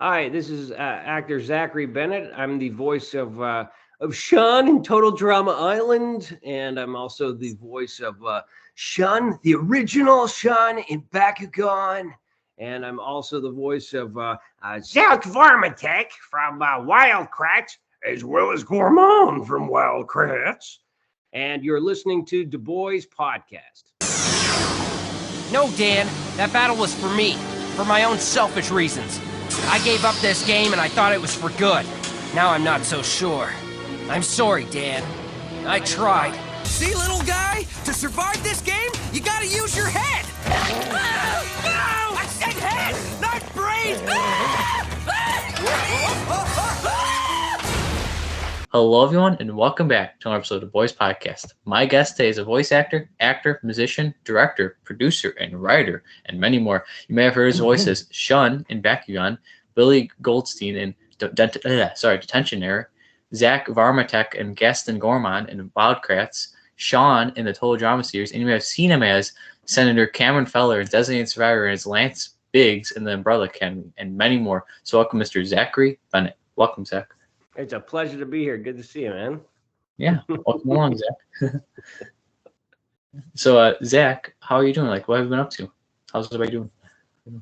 Hi, this is actor Zachary Bennett. I'm the voice of Sean in Total Drama Island, and I'm also the voice of Sean, the original Sean in Bakugan, and I'm also the voice of Zach Varmatek from Wildcrats, as well as Gourmand from Wildcrats. And you're listening to Du Bois Podcast. No, Dan, that battle was for me, for my own selfish reasons. I gave up this game and I thought it was for good. Now I'm not so sure. I'm sorry, Dan. I tried. See, little guy? To survive this game, you gotta use your head! No! I said head, not brain! Hello, everyone, and welcome back to another episode of the Boys Podcast. My guest today is a voice actor, musician, director, producer, and writer, and many more. You may have heard his voices: Sean in Bakugan, Billy Goldstein in Detention Era, Zach Varmatek and Gaston Gourmand in Wildcrats, Sean in the Total Drama series, and you may have seen him as Senator Cameron Feller in Designated Survivor, and as Lance Biggs in The Umbrella Academy, and many more. So welcome, Mr. Zachary Bennett. Welcome, Zach. It's a pleasure to be here. Good to see you, man. Yeah, welcome along, Zach. So, Zach, how are you doing? Like, what have you been up to? How's everybody doing?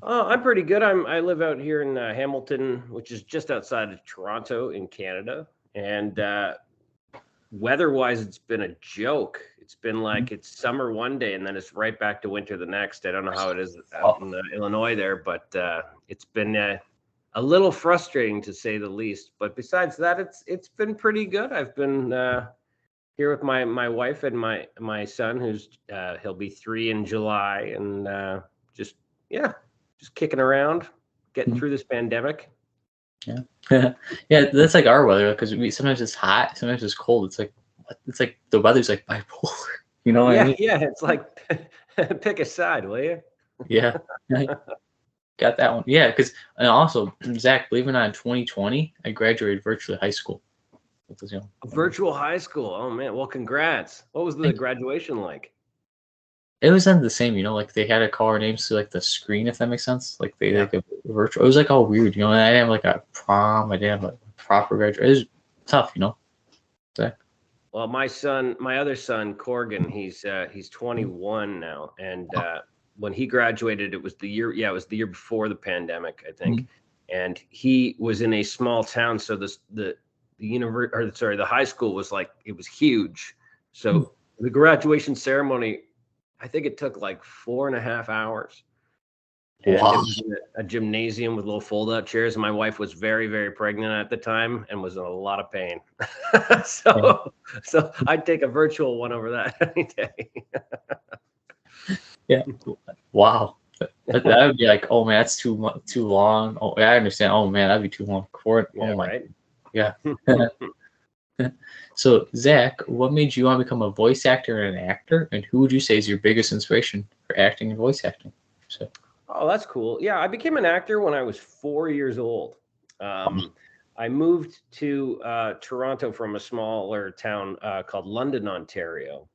I'm pretty good. I live out here in Hamilton, which is just outside of Toronto in Canada. And weather-wise, it's been a joke. It's been like it's summer one day, and then it's right back to winter the next. I don't know how it is out in Illinois there, but it's been a little frustrating to say the least. But besides that, it's been pretty good. I've been here with my wife and my son, who's he'll be 3 in July, and just kicking around, getting through this pandemic. Yeah, yeah, that's like our weather, because sometimes it's hot, sometimes it's cold. It's like the weather's like bipolar. You know what I mean? Yeah, it's like pick a side, will you? Yeah. Got that one. Yeah, because and also, Zach, believe it or not, in 2020, I graduated virtually high school. Virtual high school. Oh man, well, congrats. What was the graduation like? It was then the same, like they had to call our names to like the screen, if that makes sense. Like they like a virtual. It was like all weird, and I didn't have like a prom. I didn't have like a proper graduation. It was tough, So. Well, my other son, Corgan, he's 21 now, and when he graduated, it was the year before the pandemic, I think. And he was in a small town, so the high school was like, it was huge. So the graduation ceremony, I think it took like 4.5 hours. And it was in a gymnasium with little fold-out chairs. And my wife was very, very pregnant at the time and was in a lot of pain. So I'd take a virtual one over that any day. Yeah. Wow. That would be like, oh man, that's too long. Oh, I understand. Oh man, that'd be too long for it. Yeah, oh my. Right? Yeah. So Zach, what made you want to become a voice actor and an actor? And who would you say is your biggest inspiration for acting and voice acting? So. Oh, that's cool. Yeah, I became an actor when I was 4 years old. I moved to Toronto from a smaller town called London, Ontario.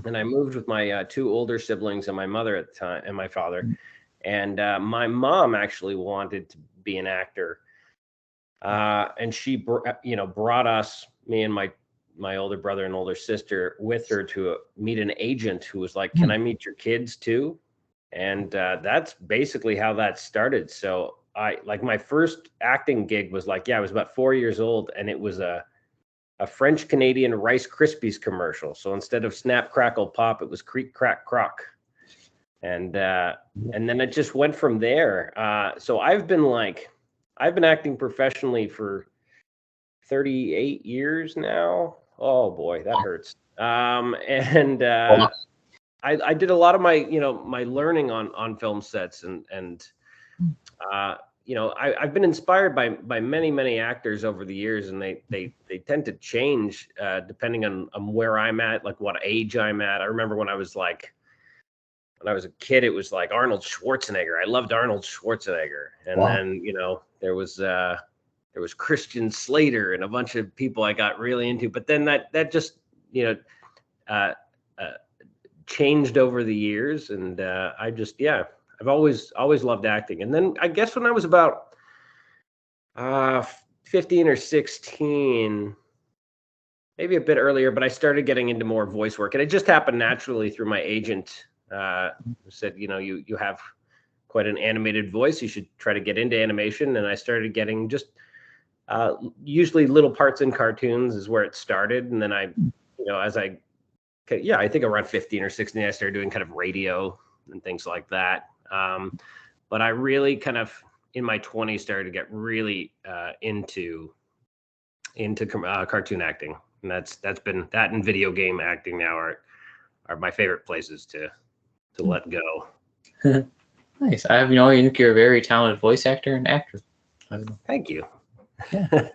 And I moved with my 2 older siblings and my mother at the time, and my father. And my mom actually wanted to be an actor. And she, brought us, me and my older brother and older sister, with her to meet an agent who was like, "Can I meet your kids too?" And that's basically how that started. So my first acting gig was I was about 4 years old, and it was a French Canadian Rice Krispies commercial. So instead of Snap Crackle Pop, it was Creak Crack Crock. And then it just went from there. So I've been acting professionally for 38 years now. Oh boy, that hurts. I did a lot of my learning on film sets, and I've been inspired by many actors over the years, and they tend to change depending on where I'm at, like what age I'm at. I remember when I was a kid, it was like Arnold Schwarzenegger. I loved Arnold Schwarzenegger, and then there was Christian Slater and a bunch of people I got really into. But then that just changed over the years, and I've always loved acting. And then I guess when I was about 15 or 16, maybe a bit earlier, but I started getting into more voice work, and it just happened naturally through my agent. Who said, you have quite an animated voice. You should try to get into animation. And I started getting just usually little parts in cartoons is where it started. And then I think around 15 or 16, I started doing kind of radio and things like that. But I really kind of in my 20s started to get really into cartoon acting. And that's been that, and video game acting now are my favorite places to let go. Nice. I think you're a very talented voice actor and actor. Thank you. Yeah.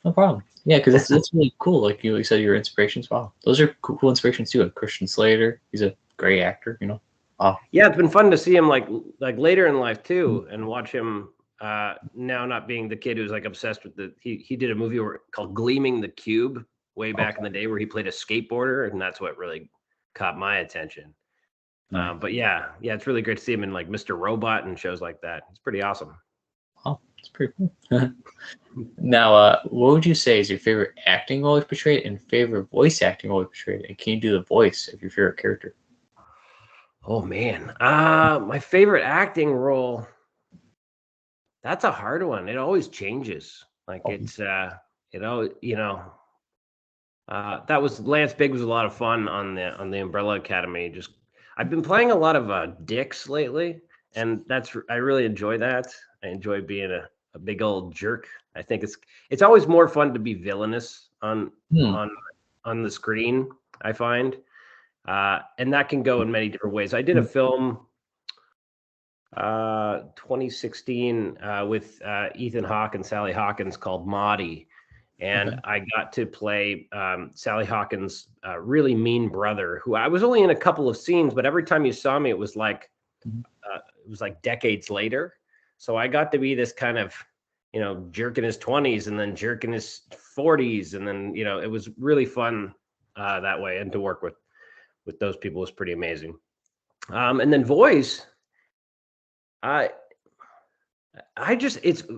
No problem. Yeah, because it's really cool. Like you said, your inspirations. Wow, those are cool inspirations too. Like Christian Slater, he's a great actor. Wow. Yeah, it's been fun to see him like later in life too, and watch him now not being the kid who's like obsessed with he did a movie called Gleaming the Cube way back in the day where he played a skateboarder, and that's what really caught my attention. But yeah, it's really great to see him in like Mr. Robot and shows like that. It's pretty awesome. Oh, it's pretty cool. Now, what would you say is your favorite acting role you've portrayed and favorite voice acting role you've portrayed? And can you do the voice of your favorite character? Oh man, my favorite acting role. That's a hard one. It always changes. Like it's that was Lance Big was a lot of fun on the Umbrella Academy. I've been playing a lot of dicks lately, and I really enjoy that. I enjoy being a big old jerk. I think it's always more fun to be villainous on the screen, I find. And that can go in many different ways. I did a film 2016 with Ethan Hawke and Sally Hawkins called Maudie. And I got to play Sally Hawkins' really mean brother, who I was only in a couple of scenes, but every time you saw me, it was like decades later. So I got to be this kind of, jerk in his 20s and then jerk in his 40s. And then, it was really fun that way. And to work with those people was pretty amazing. And then voice,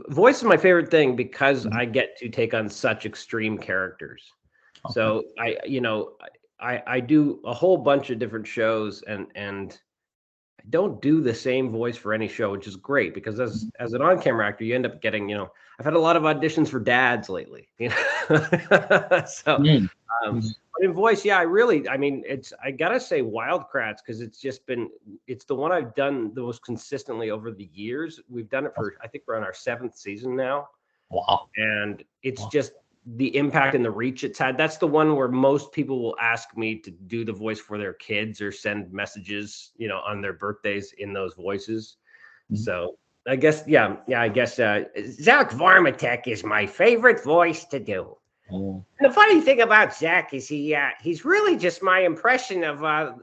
voice is my favorite thing because I get to take on such extreme characters. Okay. So I do a whole bunch of different shows and I don't do the same voice for any show, which is great because as an on-camera actor, you end up getting, I've had a lot of auditions for dads lately, so, but in voice, yeah, I gotta say Wildcrats, because it's the one I've done the most consistently over the years. We've done it I think we're on our 7th season now. Wow. And it's just the impact and the reach it's had. That's the one where most people will ask me to do the voice for their kids or send messages, on their birthdays in those voices. So I guess, Zach Varmatek is my favorite voice to do. And the funny thing about Zach is he's really just my impression of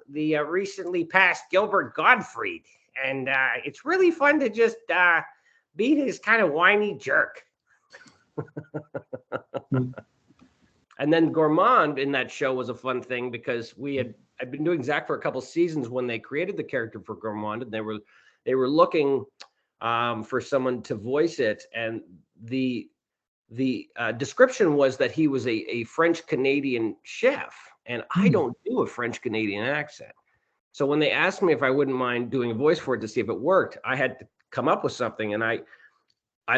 the recently passed Gilbert Gottfried. And it's really fun to just be this kind of whiny jerk. And then Gourmand in that show was a fun thing because I'd been doing Zach for a couple seasons when they created the character for Gourmand, and they were looking for someone to voice it, and the description was that he was a French Canadian chef, and I don't do a French Canadian accent. So when they asked me if I wouldn't mind doing a voice for it to see if it worked, I had to come up with something, and I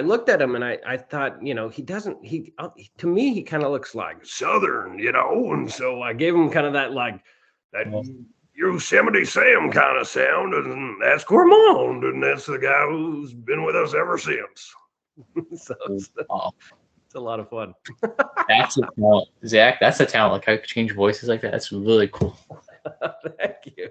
looked at him and I thought, to me, he kind of looks like Southern, and so I gave him kind of that Yosemite Sam kind of sound, and that's Gourmand, and that's the guy who's been with us ever since. So it's a lot of fun. That's a talent, Zach. That's a talent. Like, I could change voices like that. That's really cool. Thank you.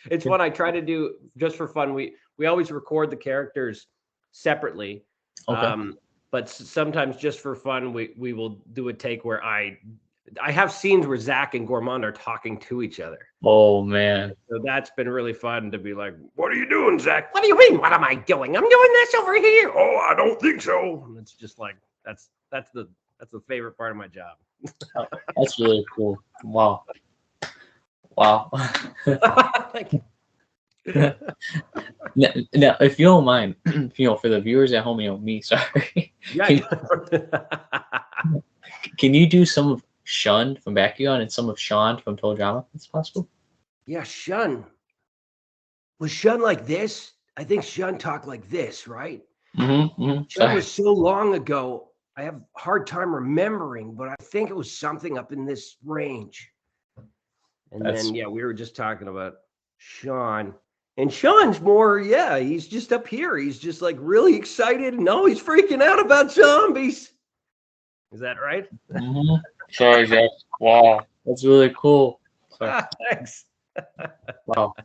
It's what I try to do just for fun. We always record the characters separately. Okay. But sometimes just for fun, we will do a take where I have scenes where Zach and Gourmand are talking to each other. Oh man. So that's been really fun to be like, what are you doing, Zach? What do you mean? What am I doing? I'm doing this over here. Oh, I don't think so. And it's just like, that's the favorite part of my job. That's really cool. Wow. Thank you. Now, if you don't mind, for the viewers at home, me, sorry. Yeah. Can you do some of Shun from Bakugan and some of Sean from Total Drama? If it's possible. Yeah, Shun. Was Shun like this? I think Shun talked like this, right? Shun Sorry. was so long ago. I have a hard time remembering, but I think it was something up in this range. And then, yeah, we were just talking about Sean. And Sean's more, yeah, he's just up here. He's just like really excited. No, he's freaking out about zombies. Is that right? Sorry, Zach. Wow. That's really cool. Sorry. Thanks. Wow.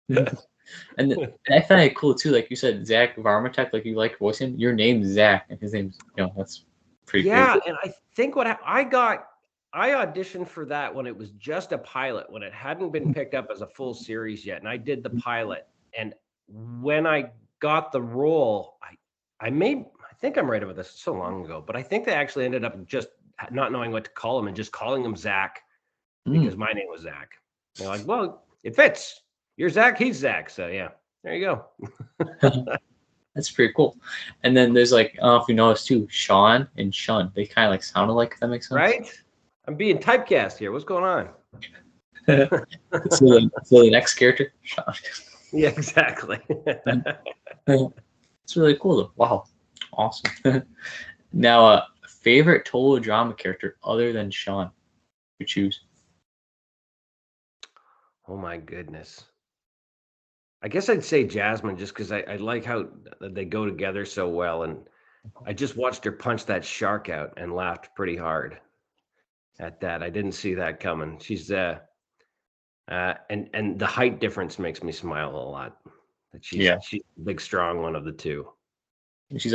And I find it cool too. Like you said, Zach Varmatek, like you like voicing. Your name's Zach, and his name's, that's pretty cool. Yeah, and I think I auditioned for that when it was just a pilot, when it hadn't been picked up as a full series yet. And I did the pilot. And when I got the role, I think I'm right about this, so long ago, but I think they actually ended up just not knowing what to call him and just calling him Zach because my name was Zach. They're like, well, it fits. You're Zach, he's Zach. So yeah, there you go. That's pretty cool. And then there's like, I don't know if you noticed too, Sean and Shun. They kind of like sounded like, if that makes sense. Right? I'm being typecast here. What's going on? so the next character, Sean. Yeah, exactly. It's really cool though. Wow. Awesome. Now, favorite Total Drama character other than Sean? You choose. Oh my goodness. I guess I'd say Jasmine just because I like how they go together so well. And I just watched her punch that shark out and laughed pretty hard at that. I didn't see that coming. She's and the height difference makes me smile a lot. That she's the big strong one of the two. She's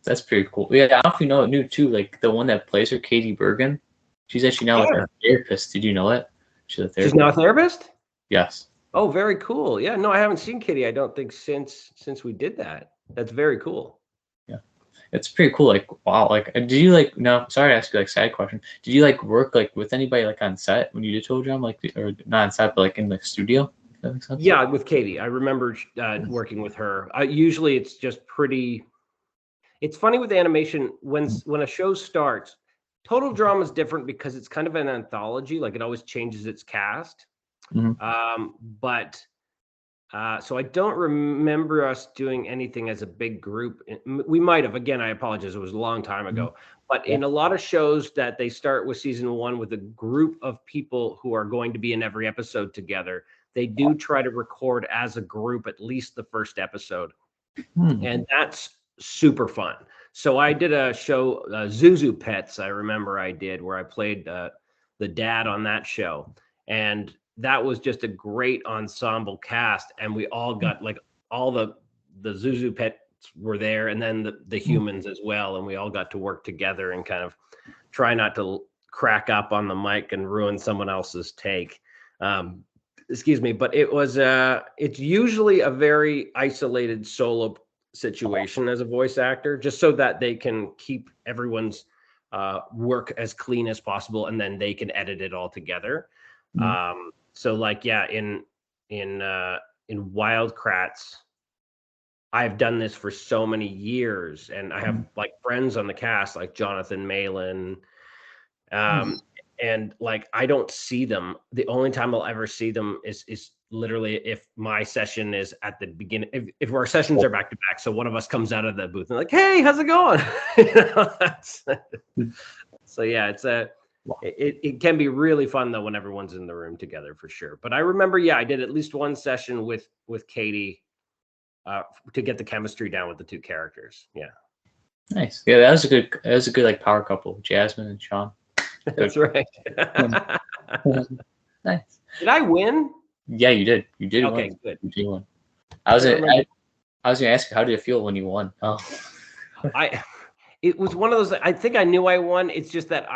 that's pretty cool. Yeah, I don't know if you know it new too, like the one that plays her, Katie Bergen. She's actually now like a therapist. Did you know that? She's now a therapist? Yes. Oh, very cool. Yeah, no, I haven't seen Katie, I don't think, since we did that. That's very cool. Yeah. It's pretty cool. Like, wow. Like, did you like, no, sorry to ask you like side question. Did you like work like with anybody like on set when you did Total Drama? Like, or not on set, but like in the studio? If that makes sense? Yeah, with Katie. I remember working with her. Usually it's just pretty, it's funny with animation, when a show starts, Total Drama is different because it's kind of an anthology. Like it always changes its cast. So I don't remember us doing anything as a big group. We might have, again, I apologize, it was a long time ago, but in a lot of shows that they start with season 1 with a group of people who are going to be in every episode together, they do try to record as a group at least the first episode. And that's super fun. So I did a show, Zuzu Pets, I remember I did, where I played the dad on that show. And that was just a great ensemble cast. And we all got like all the Zuzu Pets were there, and then the humans as well. And we all got to work together and kind of try not to crack up on the mic and ruin someone else's take. Excuse me, but it was it's usually a very isolated solo situation as a voice actor, just so that they can keep everyone's work as clean as possible, and then they can edit it all together. So like, yeah, in Wildcrats, I've done this for so many years, and I have like friends on the cast like Jonathan Malin, and like I don't see them. The only time I'll ever see them is literally if my session is at the beginning, if our sessions are back to back. So one of us comes out of the booth and like, hey, how's it going? So yeah, it can be really fun though when everyone's in the room together, for sure. But I remember, yeah, I did at least one session with Katie to get the chemistry down with the two characters. Yeah. Nice. Yeah, that was a good like power couple, Jasmine and Sean. That's right. Nice. Did I win? Yeah, you did. You did. Okay, win. good. You did win. I was gonna ask you, how did it feel when you won? Oh. It was one of those. I think I knew I won. It's just that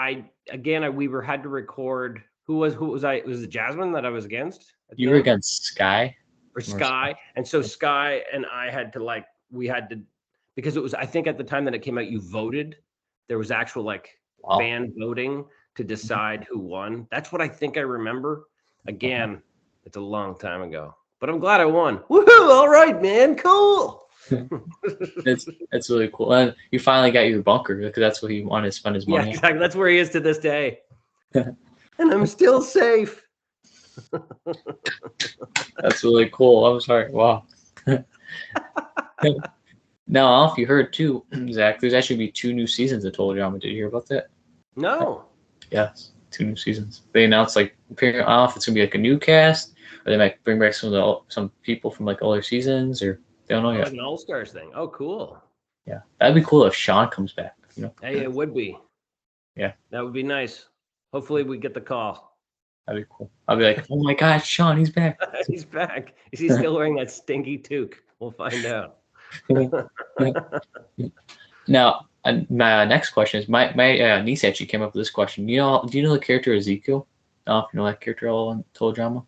we had to record. Who was I? Was it Jasmine that I was against? You were against Sky. Or Sky, and so Sky and I had to because it was, I think at the time that it came out, you voted. There was actual fan voting to decide who won. That's what I think I remember. Again, it's a long time ago. but I'm glad I won. Woohoo! All right, man. Cool. That's really cool. And you finally got your bunker because that's what he wanted to spend his money Yeah, exactly. That's where he is to this day. And I'm still safe. That's really cool. I'm sorry. Wow. Now, I don't know if you heard too, Zach, there's actually be 2 new seasons of Total Drama. Did you hear about that? No. Yes, 2 new seasons. They announced like, I don't know if it's gonna be like a new cast or they might bring back some people from like other seasons or they don't know yet. Like an All-Stars thing. Oh, cool. Yeah, that'd be cool if Sean comes back. You know? Hey, it would be. Yeah, that would be nice. Hopefully, we get the call. That'd be cool. I'll be like, oh my God, Sean, he's back. He's back. Is he still wearing that stinky toque? We'll find out. Now, my next question is my niece actually came up with this question. Do you know the character Ezekiel? I don't know if you know that character at all in Total Drama.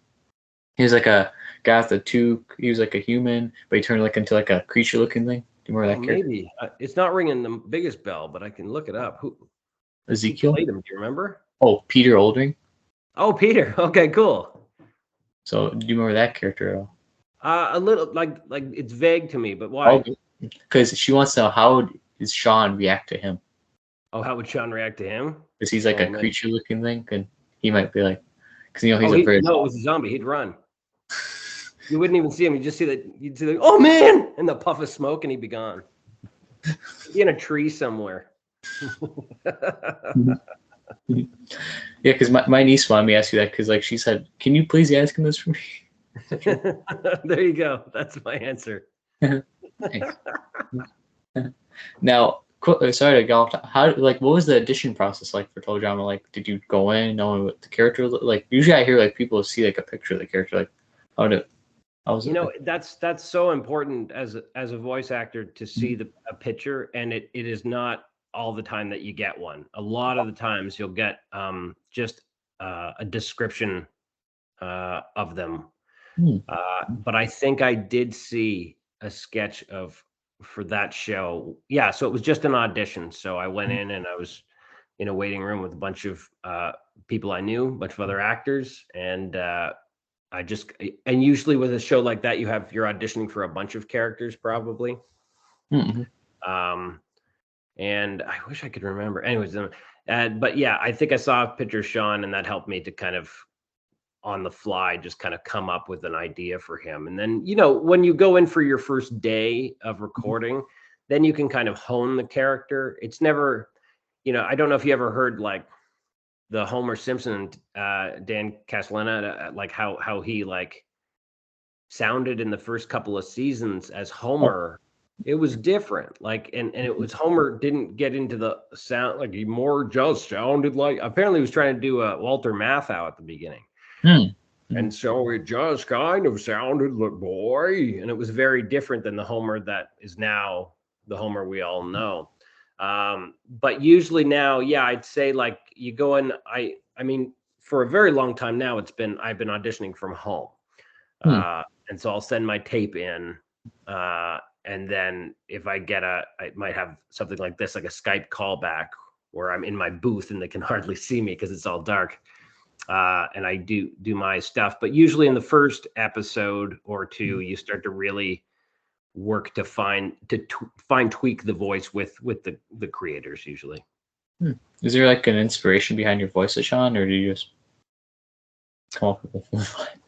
He was like a guy with the toque. He was like a human, but he turned like into like a creature looking thing. Do you remember that character? Maybe it's not ringing the biggest bell, but I can look it up. Who Ezekiel? played him? Do you remember? Oh, Peter Oldring. Oh, Peter. Okay, cool. So, do you remember that character at all? A little, like it's vague to me, but why? Because she wants to know how does Sean react to him? Oh, how would Sean react to him? Because he's like a creature-looking thing, and he might be like, because he's no, it was a zombie. He'd run. You wouldn't even see him. You just see that. You'd see oh man, and the puff of smoke, and he'd be gone. He'd be in a tree somewhere. Yeah, because my niece wanted me to ask you that because like she said, can you please ask him this for me? There you go. That's my answer. Now, sorry to go off. How what was the audition process like for Total Drama? Like, did you go in knowing what the character like? Usually, I hear like people see like a picture of the character. Like, how was it? That's so important as a voice actor to see a picture, and it is not all the time that you get one. A lot of the times you'll get just a description of them. But I think I did see a sketch for that show. Yeah, so it was just an audition. So I went in and I was in a waiting room with a bunch of people I knew, a bunch of other actors, and usually with a show like that, you're auditioning for a bunch of characters probably. And I wish I could remember. Anyways, but yeah, I think I saw a picture of Sean, and that helped me to kind of on the fly just kind of come up with an idea for him. And then, when you go in for your first day of recording, then you can kind of hone the character. It's never, I don't know if you ever heard like the Homer Simpson, Dan Castellaneta, like how he like sounded in the first couple of seasons as Homer. It was different. Like, and it was Homer didn't get into the sound, like he more just sounded like, apparently he was trying to do a Walter Matthau at the beginning. And so it just kind of sounded like boy, and it was very different than the Homer that is now the Homer we all know. But usually now, yeah, I'd say like you go in, I mean, for a very long time now, I've been auditioning from home. And so I'll send my tape in, and then if I might have something like this, like a Skype callback where I'm in my booth and they can hardly see me because it's all dark. And I do my stuff, but usually in the first episode or two, you start to really work to tweak the voice with the creators usually. Is there like an inspiration behind your voice, Sean, or do you just come up with it?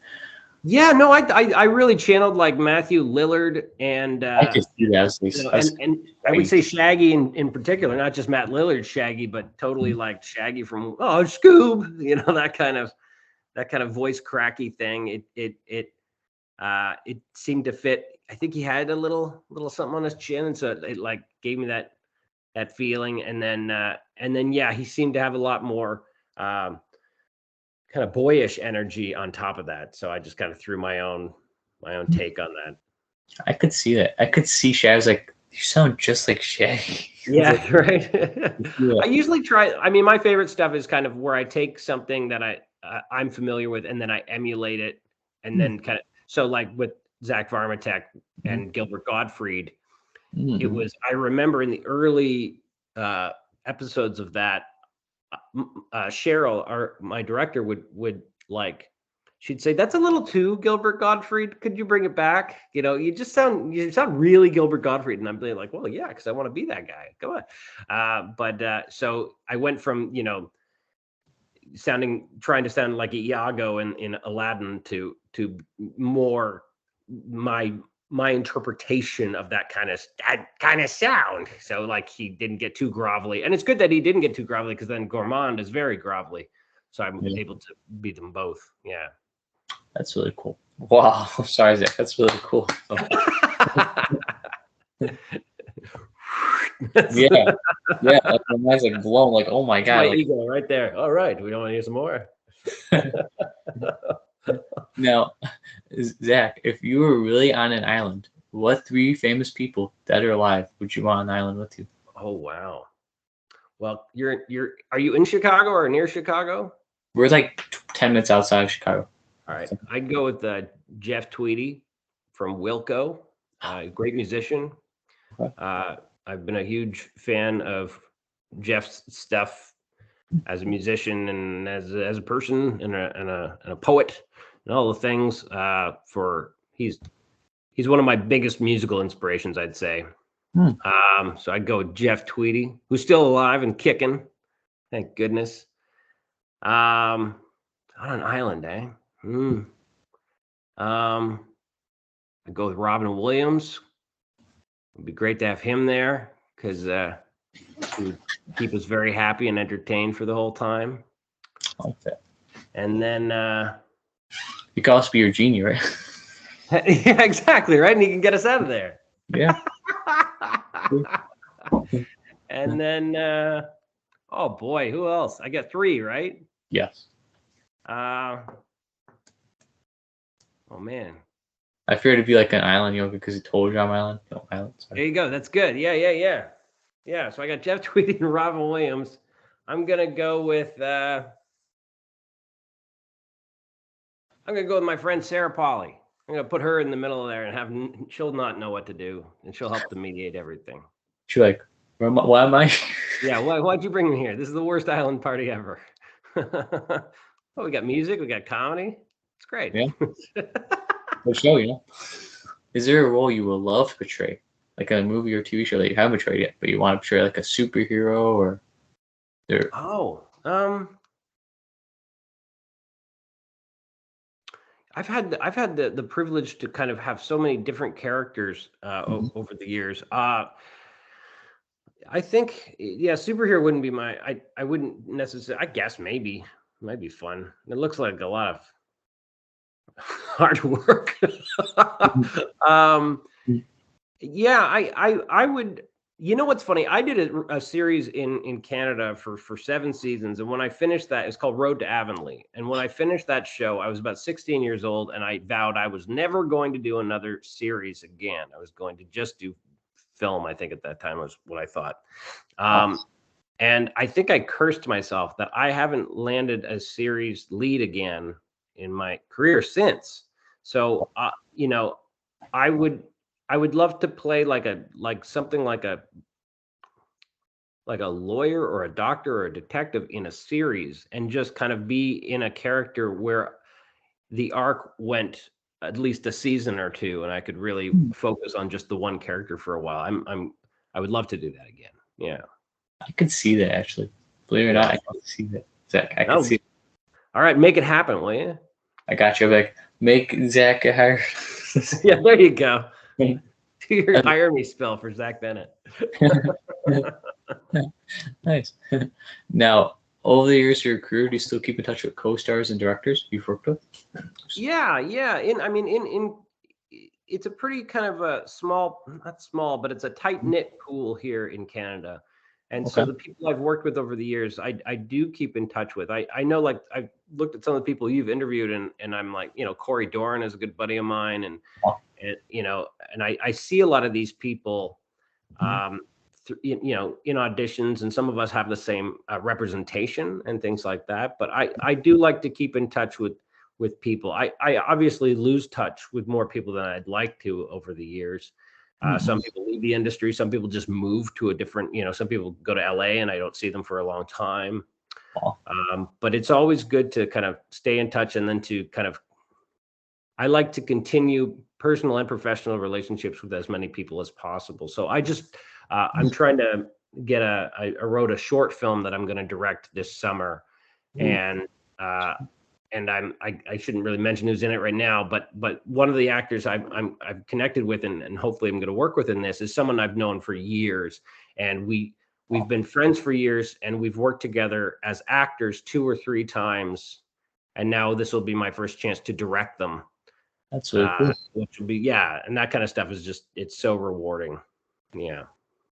Yeah, no, I really channeled like Matthew Lillard and I can see that. And I would say Shaggy in particular, not just Matt Lillard's Shaggy, but totally like Shaggy from Scoob, that kind of voice cracky thing. It seemed to fit. I think he had a little something on his chin, and so it like gave me that feeling. And then yeah, he seemed to have a lot more kind of boyish energy on top of that. So I just kind of threw my own take on that. I could see that. I could see Shaggy. I was like, you sound just like Shaggy. Yeah, right. Yeah. I usually try. I mean, my favorite stuff is kind of where I take something that I'm familiar with, and then I emulate it, and then kind of. So like with Zach Varmatek and Gilbert Gottfried, it was. I remember in the early episodes of that. Cheryl, my director, would like she'd say, "That's a little too Gilbert Gottfried. Could you bring it back? You sound really Gilbert Gottfried." And I'm like, "Well, yeah, because I want to be that guy. Come on." So I went from trying to sound like Iago in Aladdin to more my interpretation of that kind of sound. So like he didn't get too grovelly, and it's good that he didn't get too grovelly, because then Gourmand is very grovelly. So I'm able to be them both. Yeah. That's really cool. Wow. Sorry, Zach. That's really cool. Yeah. Like my eyes like blown. Like, oh my god. My ego right there. All right, we don't want to hear some more. Now, Zach, if you were really on an island, what 3 famous people, dead or alive, would you want on an island with you? Oh wow. Well, are you in Chicago or near Chicago? We're like 10 minutes outside of Chicago. All right. I'd go with Jeff Tweedy from Wilco, great musician. I've been a huge fan of Jeff's stuff as a musician and as a person and a poet and all the things. He's one of my biggest musical inspirations, I'd say. So I'd go with Jeff Tweedy, who's still alive and kicking, thank goodness. On an island, eh? I'd go with Robin Williams. It'd be great to have him there, because he would keep us very happy and entertained for the whole time. Okay. And then he could also be your genie, right? Yeah, exactly, right? And he can get us out of there. Yeah. And then oh boy, who else? I got 3, right? Yes. Oh man. I fear to be like an island, because he told you I'm island. No, island. Sorry. There you go. That's good. Yeah. Yeah. So I got Jeff Tweedy and Robin Williams. I'm gonna go with my friend Sarah Polly. I'm gonna put her in the middle of there and she'll not know what to do, and she'll help to mediate everything. She's like, why am I? Yeah. Why'd you bring me here? This is the worst island party ever. Oh, we got music. We got comedy. It's great. Yeah. Good show, Is there a role you would love to portray, like a movie or TV show that you haven't portrayed yet, but you want to portray, like a superhero or? I've had the privilege to kind of have so many different characters over the years. I think, superhero wouldn't be I wouldn't necessarily. I guess maybe it might be fun. It looks like a lot of hard work. I would. What's funny? I did a series in Canada for 7 seasons, and when I finished that, it's called Road to Avonlea. And when I finished that show, I was about 16 years old, and I vowed I was never going to do another series again. I was going to just do film. I think at that time was what I thought. And I think I cursed myself that I haven't landed a series lead again in my career since. So, I would love to play like a lawyer or a doctor or a detective in a series, and just kind of be in a character where the arc went at least a season or 2, and I could really focus on just the one character for a while. I would love to do that again. Yeah. I could see that, actually. Believe it or not, I can see that. Zach, I can see it. All right, make it happen, will you? I got you. Like, make Zach a hire. Yeah, there you go. Do your hire me spell for Zach Bennett. Nice. Now, over the years of your career, do you still keep in touch with co-stars and directors you've worked with? Yeah. It's a pretty kind of a not small, but it's a tight-knit pool here in Canada. And so the people I've worked with over the years, I do keep in touch with. I know, like, I've looked at some of the people you've interviewed, and I'm like, Corey Doran is a good buddy of mine, and I see a lot of these people, in auditions, and some of us have the same representation and things like that. But I do like to keep in touch with people. I obviously lose touch with more people than I'd like to over the years. Some people leave the industry. Some people just move to a different, some people go to LA and I don't see them for a long time. But it's always good to kind of stay in touch, and then to kind of I like to continue personal and professional relationships with as many people as possible. So I just I'm trying to get I wrote a short film that I'm going to direct this summer, and I shouldn't really mention who's in it right now, but one of the actors I've connected with and hopefully I'm going to work with in this is someone I've known for years, and we've been friends for years, and we've worked together as actors 2 or 3 times, and now this will be my first chance to direct them. That's really cool. Which will be, and that kind of stuff is just, it's so rewarding. Yeah.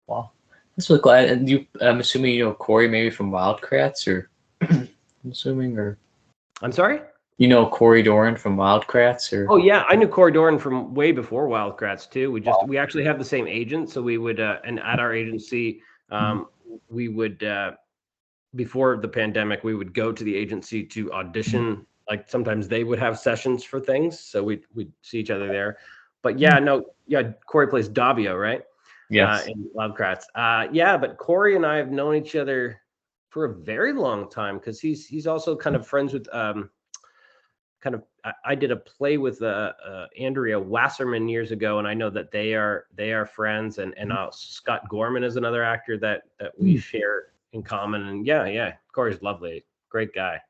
Wow. That's really cool. And I'm assuming you know Corey maybe from Wildcrats, or I'm assuming, or I'm sorry? You know Corey Doran from Wildcrats, or? Oh yeah, I knew Corey Doran from way before Wildcrats too. We actually have the same agent, so we would and at our agency, we would before the pandemic, we would go to the agency to audition. Like sometimes they would have sessions for things, so we'd see each other there. But Corey plays Davio, right? Yes. In Wildcrats. But Corey and I have known each other for a very long time, because he's also kind of friends with I did a play with Andrea Wasserman years ago, and I know that they are friends, and Scott Gorman is another actor that we share in common. And Corey's lovely, great guy.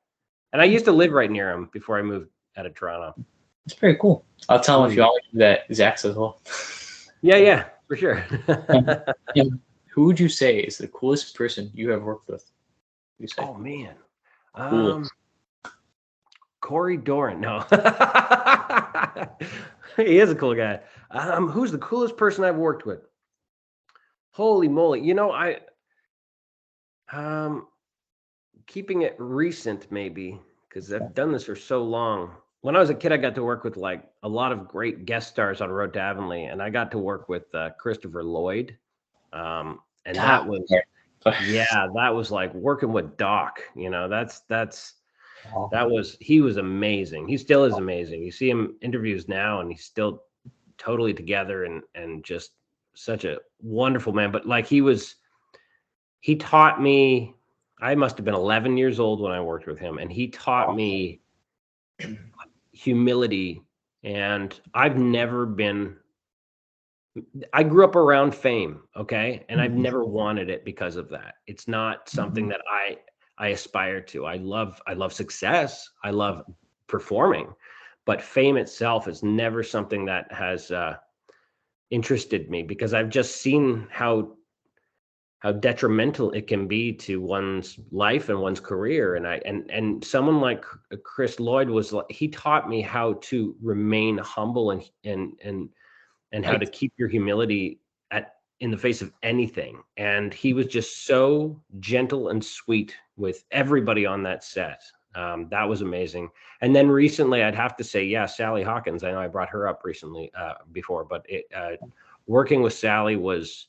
And I used to live right near him before I moved out of Toronto. It's pretty cool. I'll tell him if you want to do that, Zach says well. Yeah, for sure. Who would you say is the coolest person you have worked with? Oh man. Cool. Corey Doran. No. He is a cool guy. Who's the coolest person I've worked with? Holy moly. You know, keeping it recent maybe, because I've done this for so long. When I was a kid, I got to work with like a lot of great guest stars on Road to Avonlea, and I got to work with Christopher Lloyd. And that was that was like working with Doc. You know, he was amazing. He still is amazing. You see him interviews now, and he's still totally together and just such a wonderful man. But like he taught me, I must have been 11 years old when I worked with him, and he taught me humility. And I grew up around fame, okay? And I've never wanted it because of that. It's not something that I aspire to. I love success. I love performing, but fame itself is never something that has interested me, because I've just seen how detrimental it can be to one's life and one's career. And someone like Chris Lloyd he taught me how to remain humble and how to keep your humility in the face of anything. And he was just so gentle and sweet with everybody on that set. That was amazing. And then recently, I'd have to say, Sally Hawkins. I know I brought her up recently before, but working with Sally was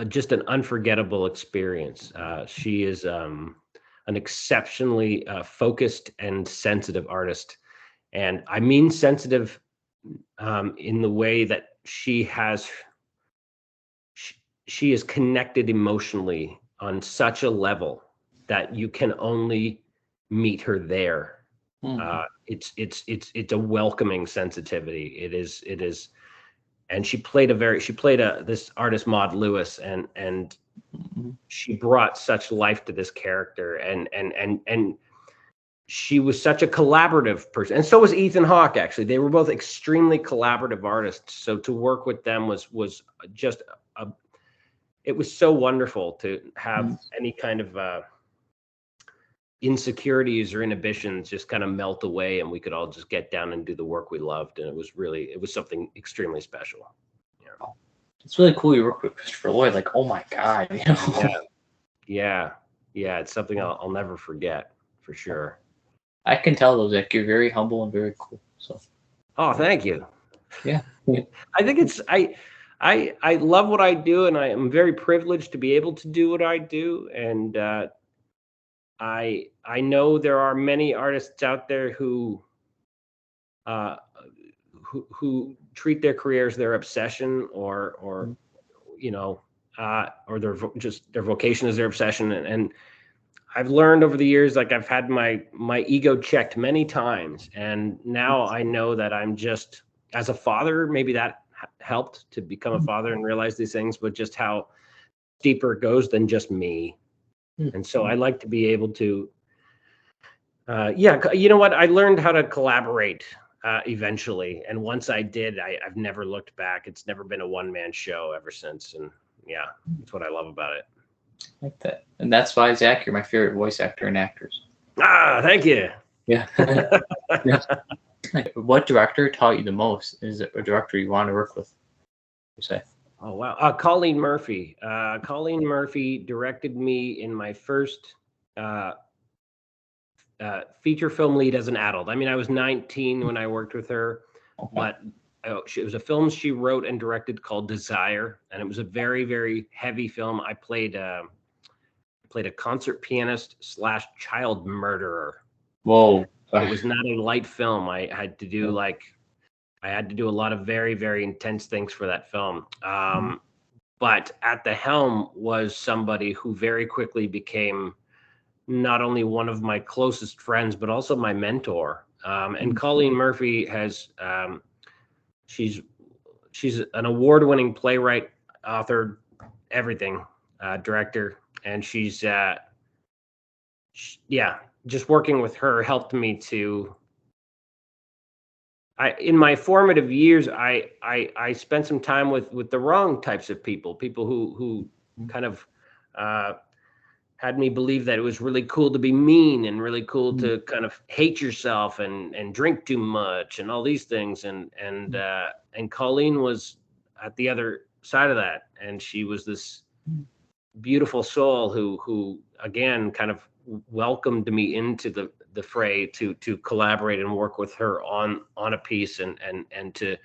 just an unforgettable experience. She is an exceptionally focused and sensitive artist. And I mean sensitive in the way that she is connected emotionally on such a level that you can only meet her there. It's a welcoming sensitivity. It is, and she played this artist Maud Lewis, and she brought such life to this character, and she was such a collaborative person, and so was Ethan Hawke. Actually, they were both extremely collaborative artists. So to work with them was just it was so wonderful to have any kind of insecurities or inhibitions just kind of melt away, and we could all just get down and do the work we loved. And it was something extremely special. Yeah. It's really cool you work with Christopher Lloyd. Like, oh my God, you know? Yeah. It's something I'll never forget, for sure. I can tell though, Zach, you're very humble and very cool. So. Oh, thank you. Yeah. I think I love what I do, and I am very privileged to be able to do what I do. And I know there are many artists out there who treat their career as their obsession, or their vocation as their obsession. And I've learned over the years, like I've had my ego checked many times, and now I know that I'm just, as a father, maybe that helped to become a father and realize these things, but just how deeper it goes than just me. And so I like to be able to, you know what? I learned how to collaborate eventually. And once I did, I've never looked back. It's never been a one-man show ever since. And yeah, that's what I love about it. Like that. And that's why, Zach, you're my favorite voice actor and actors. Ah, thank you. Yeah. Yeah. What director taught you the most? Is it a director you want to work with, you say? Oh, wow. Colleen Murphy. Colleen Murphy directed me in my first feature film lead as an adult. I mean, I was 19 when I worked with her, but it was a film she wrote and directed called Desire, and it was a very, very heavy film. I played a concert pianist / child murderer. Whoa. It was not a light film. I had to do a lot of very, very intense things for that film. But at the helm was somebody who very quickly became not only one of my closest friends, but also my mentor. And Colleen Murphy has, she's an award-winning playwright, author, everything, director. And she's, just working with her helped me to, in my formative years, I spent some time with the wrong types of people who kind of had me believe that it was really cool to be mean and really cool to kind of hate yourself and drink too much and all these things. And Colleen was at the other side of that, and she was this beautiful soul who again kind of welcomed me into the fray to collaborate and work with her on a piece and to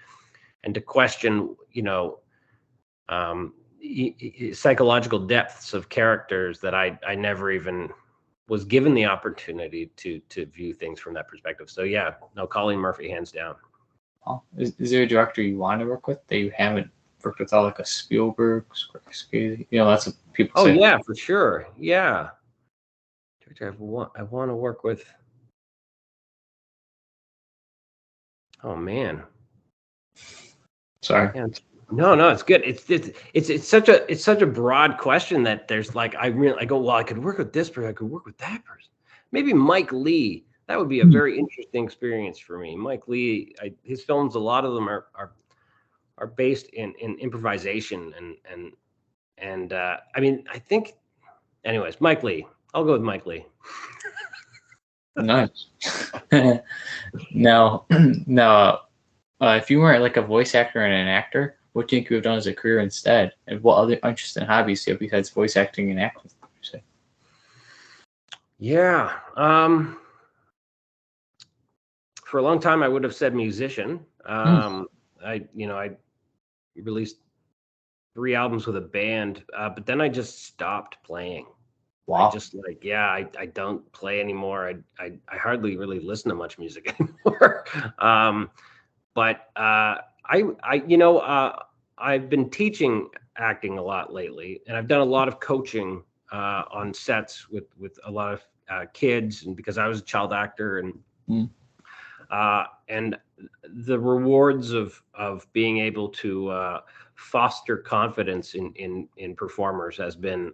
question, psychological depths of characters that I never even was given the opportunity to view things from that perspective. So yeah, no, Colleen Murphy, hands down. Oh, is there a director you want to work with that you haven't worked with, like a Spielberg, Scorsese? That's what people say. Oh yeah, for sure. Yeah. Director I want to work with. Oh man. Sorry. Yeah, no, it's good. It's such a broad question that there's like I go, well, I could work with this person, I could work with that person. Maybe Mike Lee. That would be a very interesting experience for me. Mike Lee, his films, a lot of them are based in improvisation and I mean, I think, anyways, Mike Lee. I'll go with Mike Lee. Nice. Now, if you weren't like a voice actor and an actor, what do you think you would have done as a career instead? And what other interests and hobbies do you have besides voice acting and acting? Would you say? Yeah. For a long time, I would have said musician. I released 3 albums with a band, but then I just stopped playing. Wow. I just I don't play anymore. I hardly really listen to much music anymore. But I've been teaching acting a lot lately, and I've done a lot of coaching on sets with a lot of kids, and because I was a child actor, and the rewards of being able to foster confidence in performers has been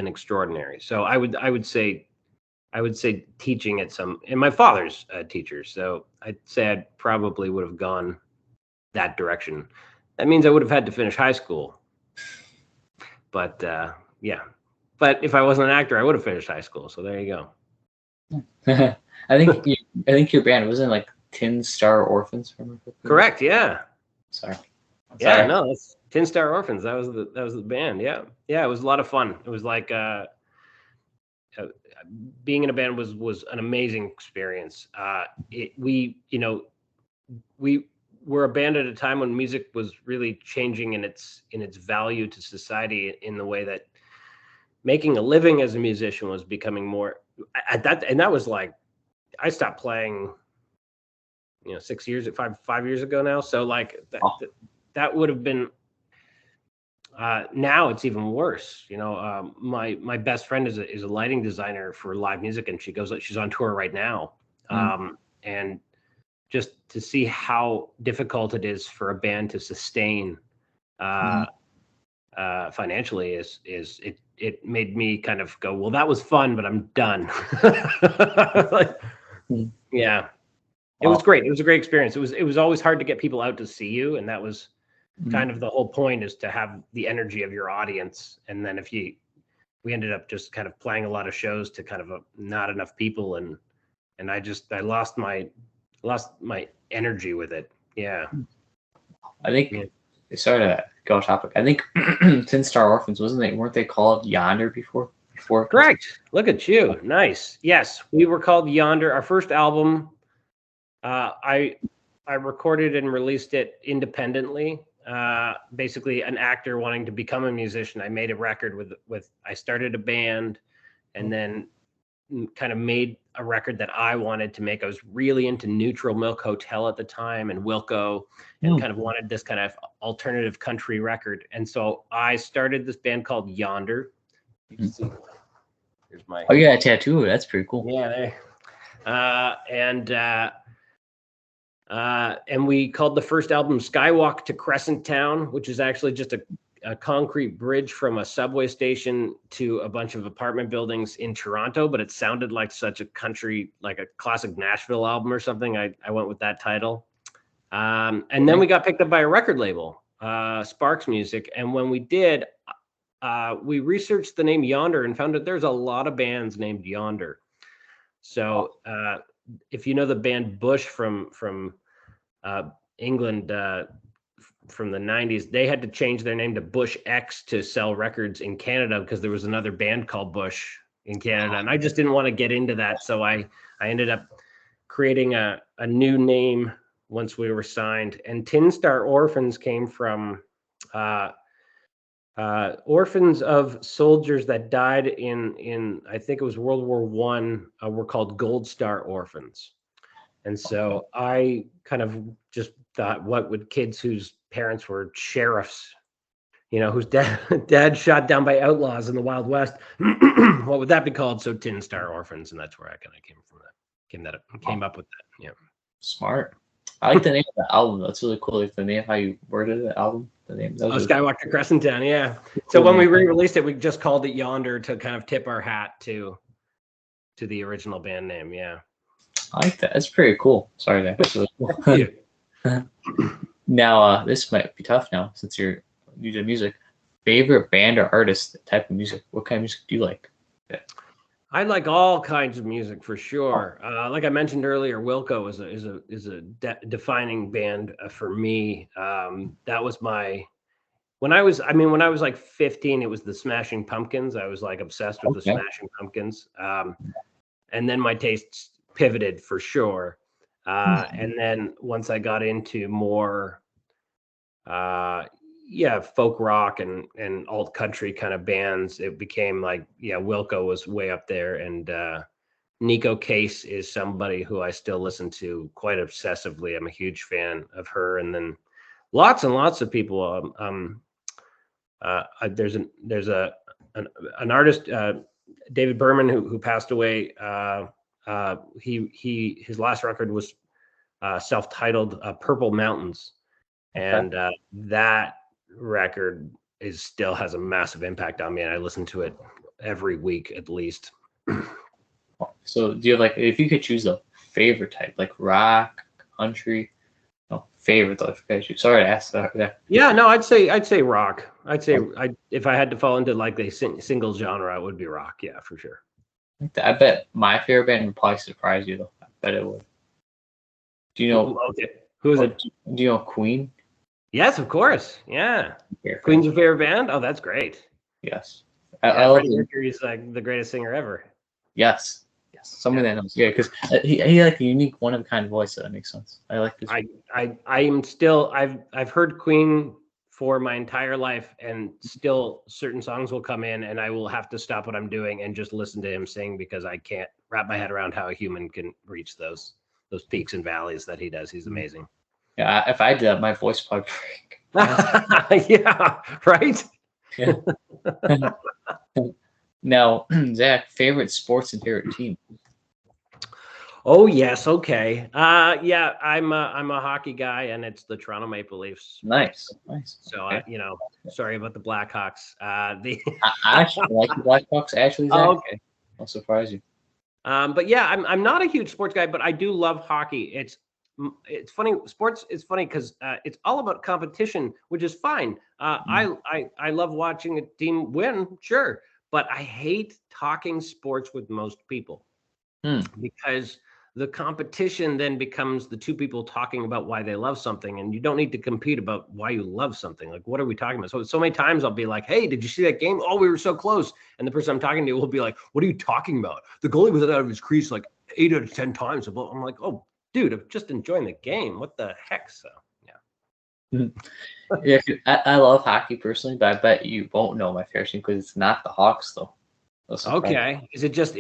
extraordinary. So I would say teaching at and my father's a teacher, so I'd say I probably would have gone that direction. That means I would have had to finish high school. But yeah. But if I wasn't an actor, I would have finished high school. So there you go. I think your band wasn't like Tin Star Orphans. Correct. Yeah. Sorry. Yeah. No, that's Tin Star Orphans. That was the band. Yeah. Yeah. It was a lot of fun. It was like being in a band was an amazing experience. We were a band at a time when music was really changing in its value to society, in the way that making a living as a musician was becoming more at that. And that was like, I stopped playing, 5 years ago now. So like that would have been Now it's even worse. My best friend is a lighting designer for live music, and she's on tour right now. And just to see how difficult it is for a band to sustain financially it made me kind of go, well, that was fun, but I'm done. Yeah. It was great. It was a great experience. It was always hard to get people out to see you, and that was kind of the whole point, is to have the energy of your audience. And then we ended up just kind of playing a lot of shows to kind of not enough people, and I lost my energy with it. Yeah. I think sorry to go off topic. I think Tin Star Orphans, weren't they called Yonder before? Correct. Look at you. Nice. Yes, we were called Yonder. Our first album, I recorded and released it independently. Basically an actor wanting to become a musician. I made a record I started a band, and then kind of made a record that I wanted to make. I was really into Neutral Milk Hotel at the time and Wilco, and kind of wanted this kind of alternative country record. And so I started this band called Yonder. You can see, here's my... Oh, yeah, a tattoo. That's pretty cool. Yeah, and we called the first album Skywalk to Crescent Town, which is actually just a concrete bridge from a subway station to a bunch of apartment buildings in Toronto, but it sounded like such a country, like a classic Nashville album or something. I went with that title. And then we got picked up by a record label, Sparks Music. And when we did, we researched the name Yonder and found that there's a lot of bands named Yonder. So if you know the band Bush from England, from the 90s, they had to change their name to Bush X to sell records in Canada, because there was another band called Bush in Canada, and I just didn't want to get into that. So I ended up creating a new name once we were signed. And Tin Star Orphans came from orphans of soldiers that died in I think it was World War I, were called Gold Star Orphans. And so I kind of just thought, what would kids whose parents were sheriffs, whose dad shot down by outlaws in the Wild West, what would that be called? So Tin Star Orphans, and that's where I kind of came from. Came up with that. Yeah. Smart. I like the name of the album. That's really cool. Like the name, how you worded the album. The name. Skywalk to Crescent Town. Yeah. So when we re-released it, we just called it Yonder to kind of tip our hat to the original band name. Yeah. I like that. That's pretty cool. Sorry, that's really cool. Now, this might be tough now since you do music. Favorite band or artist, type of music? What kind of music do you like? Yeah. I like all kinds of music for sure. Like I mentioned earlier, Wilco is a defining band for me. That was when I was like 15, it was the Smashing Pumpkins. I was like obsessed with the Smashing Pumpkins. And then my tastes pivoted for sure. And then once I got into more folk rock and alt country kind of bands, it became like, Wilco was way up there. And Nico Case is somebody who I still listen to quite obsessively. I'm a huge fan of her. And then lots and lots of people. There's an artist, David Berman, who passed away. His last record was self-titled Purple Mountains, and that record still has a massive impact on me, and I listen to it every week at least. So do you have, like, if you could choose a favorite type, like rock, country? No, favorite though. Sorry to ask that. Yeah, no, I'd say rock. If I had to fall into like a single genre, it would be rock. Yeah, for sure. I bet my favorite band would probably surprise you though. I bet it would. Do you know? Okay. Who is it? Do you know Queen? Yes, of course. Yeah. Queen's your favorite band? Oh, that's great. Yes. Freddie Mercury's like the greatest singer ever. Yes. Somebody that knows. Yeah, because he like a unique, one of a kind voice. So that makes sense. I like this. I've heard Queen for my entire life, and still certain songs will come in and I will have to stop what I'm doing and just listen to him sing, because I can't wrap my head around how a human can reach those peaks and valleys that he does. He's amazing. Yeah, if I did that, my voice would probably break. Yeah, right? Yeah. Now, Zach, favorite sports and favorite team? Oh yes, okay. Yeah, I'm a hockey guy, and it's the Toronto Maple Leafs. Nice. So Okay. sorry about the Blackhawks. The I actually like the Blackhawks. Actually, Zach. oh, okay. I'll surprise you. But yeah, I'm not a huge sports guy, but I do love hockey. It's funny. Sports is funny because it's all about competition, which is fine. I love watching a team win, sure, but I hate talking sports with most people because the competition then becomes the two people talking about why they love something, and you don't need to compete about why you love something. Like, what are we talking about? So many times I'll be like, hey, did you see that game? Oh, we were so close. And the person I'm talking to will be like, what are you talking about? The goalie was out of his crease like 8 out of 10 times. I'm like, oh, dude, I'm just enjoying the game. What the heck? So yeah. Yeah, I love hockey personally, but I bet you won't know my favorite team because it's not the Hawks, though. Okay. Is it just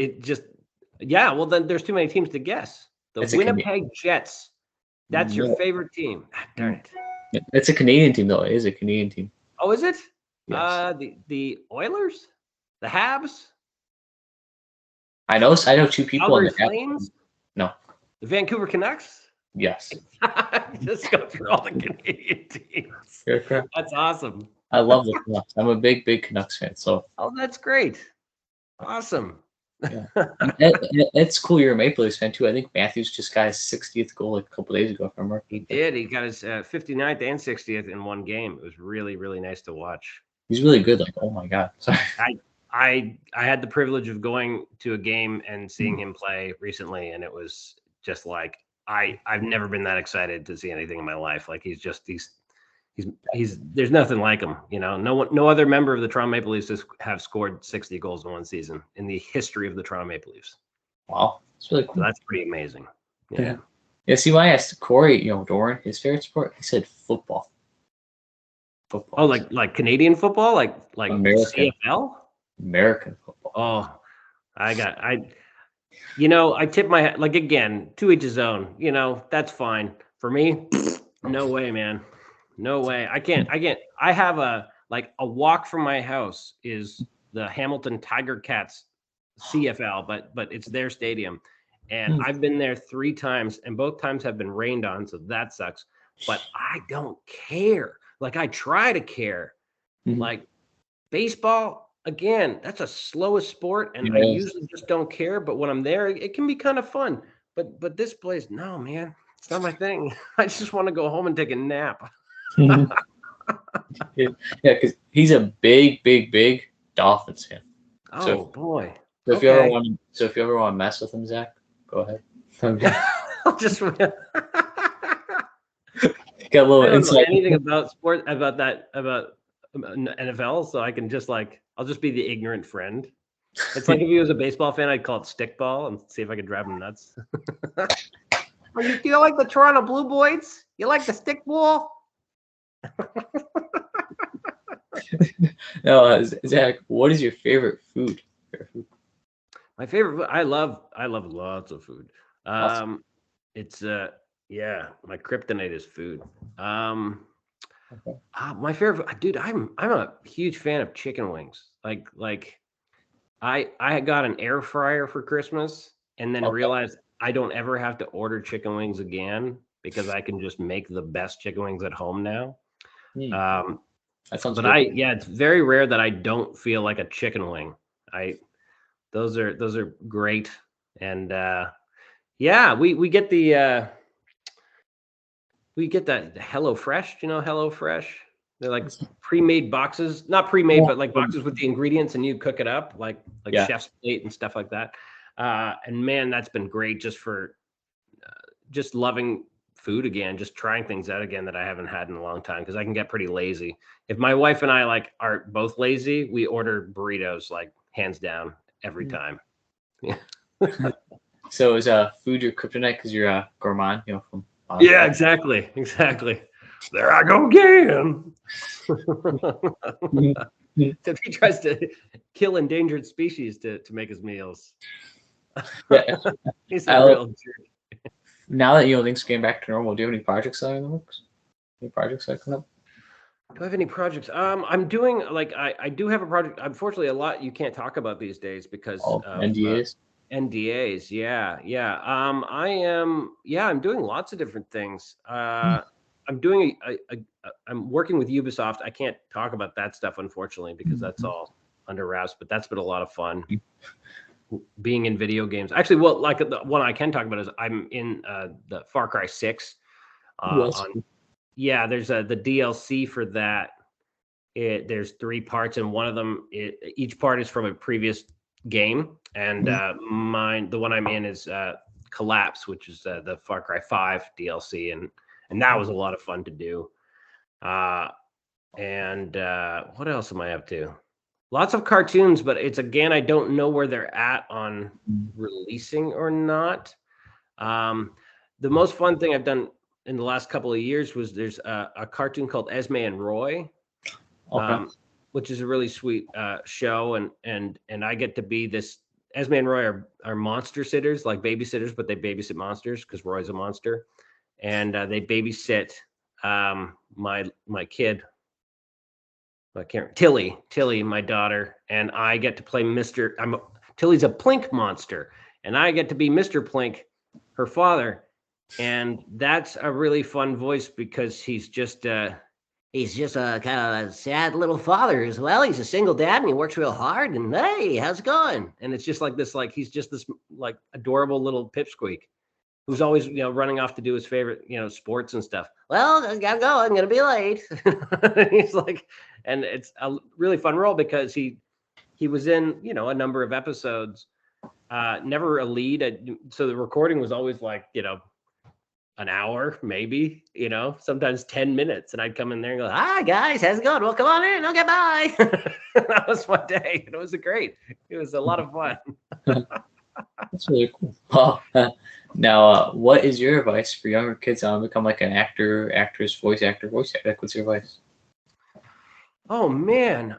yeah, well then there's too many teams to guess. The It's a Winnipeg Jets. That's your No. favorite team. Ah, darn it. It's a Canadian team, though. It is a Canadian team. Oh, is it? Yes. The Oilers? The Habs? I know two people in Calgary the Flames? No. The Vancouver Canucks? Yes. Just go through all the Canadian teams. You're correct. That's awesome. I love the Canucks. I'm a big Canucks fan. So Oh, that's great. Awesome. yeah, it's cool. You're a Maple Leafs fan too. I think Matthews just got his 60th goal like a couple days ago. If I remember. He did. He got his 59th and 60th in one game. It was really, really nice to watch. He's really good. Like, oh my god. Sorry. I had the privilege of going to a game and seeing him play recently, and it was just like I've never been that excited to see anything in my life. Like he's there's nothing like him. No other member of the Toronto Maple Leafs have scored 60 goals in one season in the history of the Toronto Maple Leafs. Wow, it's really cool. So that's pretty amazing. Yeah. See, when I asked Corey, Doran, his favorite sport, he said football. Oh, like Canadian football, like American. CFL. American football. Oh, I tip my hat, like, again, to each his own, that's fine. For me, no way, man. No way. I can't. I have a walk from my house is the Hamilton Tiger Cats CFL, but it's their stadium. And I've been there 3 times, and both times have been rained on, so that sucks. But I don't care. Like, I try to care. Like, baseball, again, that's a slowest sport, and I usually just don't care. But when I'm there, it can be kind of fun. But this place, no, man, it's not my thing. I just want to go home and take a nap. Yeah, because he's a big Dolphins fan. Oh boy! So if you ever want to mess with him, Zach, go ahead. I'll just got a little insight. Anything about sport, about NFL, so I can just I'll just be the ignorant friend. It's like if he was a baseball fan, I'd call it stickball and see if I could drive him nuts. Oh, you like the Toronto Blue Boys? You like the stickball? No, Zach, what is your favorite food? My favorite food, I love lots of food. It's my kryptonite is food. My favorite, dude, I'm a huge fan of chicken wings. Like I got an air fryer for Christmas and then realized I don't ever have to order chicken wings again because I can just make the best chicken wings at home now. That sounds but good. it's very rare that I don't feel like a chicken wing. Those are great. And we get the Hello Fresh. Do you know Hello Fresh? They're like pre-made boxes, not pre-made, but like boxes with the ingredients, and you cook it up like chef's plate and stuff like that. And man, that's been great just for just loving food again, just trying things out again that I haven't had in a long time, because I can get pretty lazy. If my wife and I are both lazy, we order burritos hands down every time. Yeah. So is food your kryptonite because you're a gourmand, from yeah, exactly. There I go again. So he tries to kill endangered species to make his meals. Yeah. He's a real jerk. Now that things came back to normal, do you have any projects that are in the works? Any projects that come up? Do I have any projects? I'm doing like I do have a project. Unfortunately, a lot you can't talk about these days because Oh, of NDAs. NDAs. Yeah, yeah. I am. Yeah, I'm doing lots of different things. I'm doing I'm working with Ubisoft. I can't talk about that stuff unfortunately because that's all under wraps. But that's been a lot of fun. Being in video games. Actually, well, like the one I can talk about is I'm in the Far Cry 6. Yeah, there's the DLC for that. There's 3 parts, and one of them, each part is from a previous game. And the one I'm in is Collapse, which is the Far Cry 5 DLC, and that was a lot of fun to do. And what else am I up to? Lots of cartoons, but it's again, I don't know where they're at on releasing or not. The most fun thing I've done in the last couple of years was there's a cartoon called Esme and Roy, which is a really sweet show, and I get to be this. Esme and Roy are monster sitters, like babysitters, but they babysit monsters because Roy's a monster, and they babysit my kid. I can't Tilly, my daughter, and I get to play Tilly's a Plink monster, and I get to be Mr. Plink, her father, and that's a really fun voice because he's just a kind of a sad little father as well. He's a single dad and he works real hard. And hey, how's it going? And it's just like this, like he's just this like adorable little pipsqueak who's always running off to do his favorite sports and stuff. Well, I gotta go. I'm gonna be late. He's like, and it's a really fun role because he was in a number of episodes, never a lead. So the recording was always like an hour, maybe, sometimes 10 minutes. And I'd come in there and go, hi guys, how's it going? Well, come on in. Okay, bye. That was one day. It was it was a lot of fun. That's really cool. Oh, now, what is your advice for younger kids on become like an actor, actress, voice actor? What's your advice? Oh man.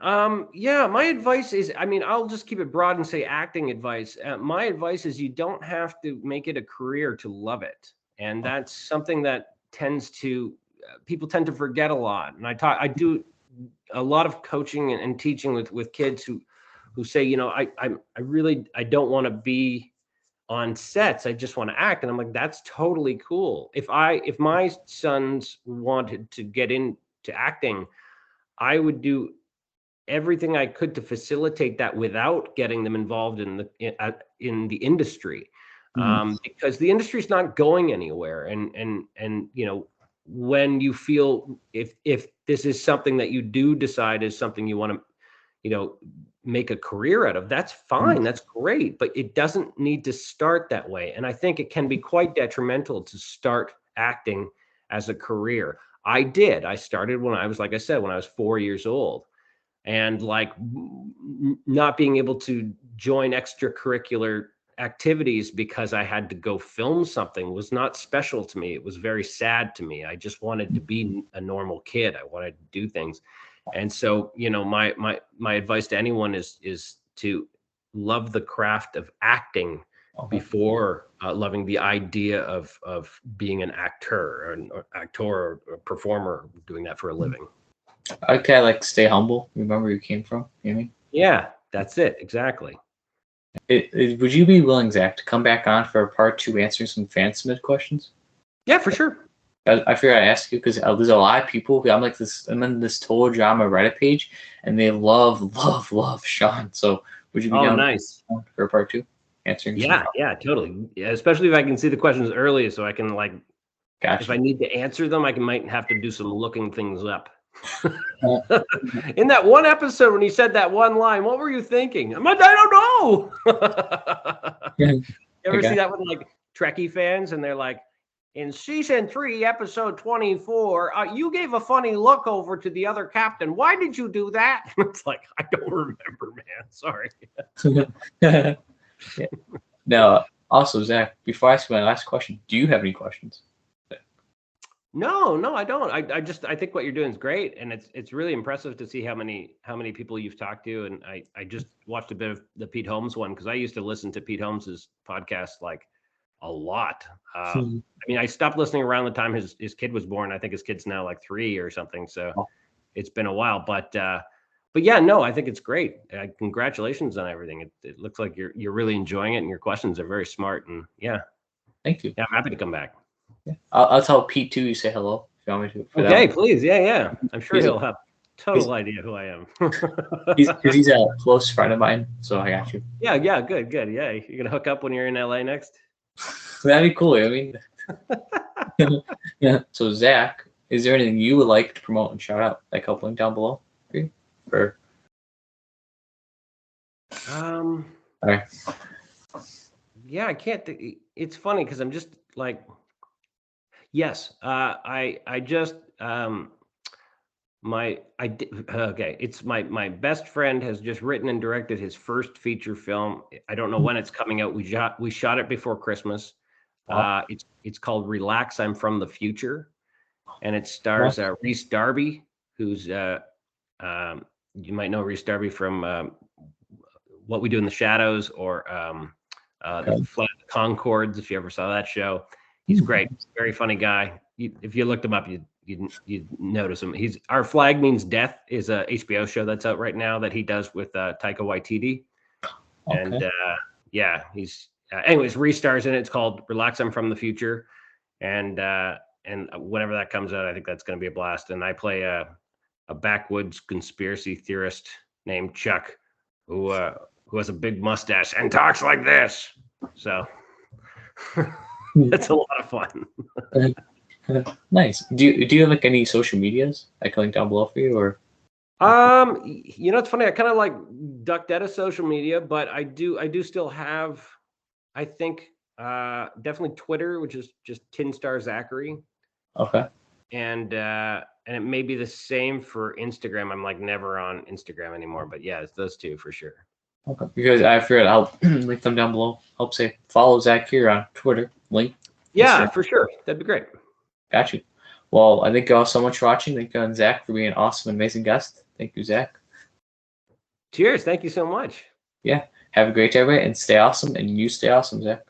Yeah, my advice is, I'll just keep it broad and say acting advice. My advice is you don't have to make it a career to love it. And that's something that people tend to forget a lot. And I do a lot of coaching and teaching with kids who say, I don't want to be on sets. I just want to act. And I'm like, that's totally cool. If my sons wanted to get into acting, I would do everything I could to facilitate that without getting them involved in the industry. Because the industry is not going anywhere. And when you feel if this is something that you do decide is something you want to, make a career out of, that's fine. That's great. But it doesn't need to start that way. And I think it can be quite detrimental to start acting as a career. I started when I was, like I said, when I was 4 years old, and like not being able to join extracurricular activities because I had to go film something was not special to me. It was very sad to me. I just wanted to be a normal kid. I wanted to do things. And so, my advice to anyone is to love the craft of acting before loving the idea of being an actor or performer doing that for a living. Okay, like stay humble. Remember where you came from. You know what I mean? Yeah, that's it. Exactly. Would you be willing, Zach, to come back on for a part 2 answering some fan submitted questions? Yeah, for sure. I figured I'd ask you because there's a lot of people. I'm in this Total Drama Reddit page, and they love Sean. So would you be down nice for a part 2 answering? Yeah, totally. Yeah, especially if I can see the questions early, so I can if I need to answer them, might have to do some looking things up. In that one episode when he said that one line, what were you thinking? I don't know. You ever see that with Trekkie fans, and they're like, in season 3, episode 24, you gave a funny look over to the other captain. Why did you do that? It's like, I don't remember, man. Sorry. Yeah. Now, also, Zach, before I ask my last question, do you have any questions? No, I don't. I think what you're doing is great, and it's really impressive to see how many people you've talked to. And I just watched a bit of the Pete Holmes one because I used to listen to Pete Holmes's podcast a lot. I stopped listening around the time his kid was born. I think his kid's now 3 or something. So it's been a while, but yeah, no, I think it's great. Congratulations on everything. It looks like you're really enjoying it, and your questions are very smart. And yeah, Thank you. yeah, I'm happy to come back. Yeah. I'll tell Pete too. You say hello if you want me to. For Okay, that please. Yeah. I'm sure he'll have total idea who I am. he's a close friend of mine, so I got you. Yeah. Good. Yeah, you're gonna hook up when you're in LA next. That'd be cool. I mean, yeah. So Zach, is there anything you would like to promote and shout out? Like help link down below for you? Or All right. Yeah, I can't. It's funny because I'm just like, yes, I just okay. It's my best friend has just written and directed his first feature film. I don't know when it's coming out. We shot it before Christmas. Wow. It's called Relax, I'm from the Future, and it stars Rhys Darby, who's you might know Rhys Darby from What We Do in the Shadows, or the Flight of the Conchords, if you ever saw that show. He's great. Very funny guy. If you looked him up, you'd notice him. Our Flag Means Death is a HBO show that's out right now that he does with Taika Waititi. Okay. And yeah, he's anyways, restars in it. It's called Relax, I'm from the Future. And whenever that comes out, I think that's going to be a blast. And I play a backwoods conspiracy theorist named Chuck, who has a big mustache and talks like this. So that's a lot of fun. Nice. Do you have like any social medias I can link down below for you, or? It's funny. I kind of like ducked out of social media, but I do still have, I think, definitely Twitter, which is just Tinstar Zachary. Okay. And it may be the same for Instagram. I'm like never on Instagram anymore, but yeah, it's those two for sure. Okay. Because I figured I'll link them down below. Help say follow Zach here on Twitter. Link. Yeah, Instagram. for sure. That'd be great. Got you. Well, I thank you all so much for watching. Thank you, and Zach, for being an awesome, amazing guest. Thank you, Zach. Cheers. Thank you so much. Yeah. Have a great day, everybody, and stay awesome. And you stay awesome, Zach.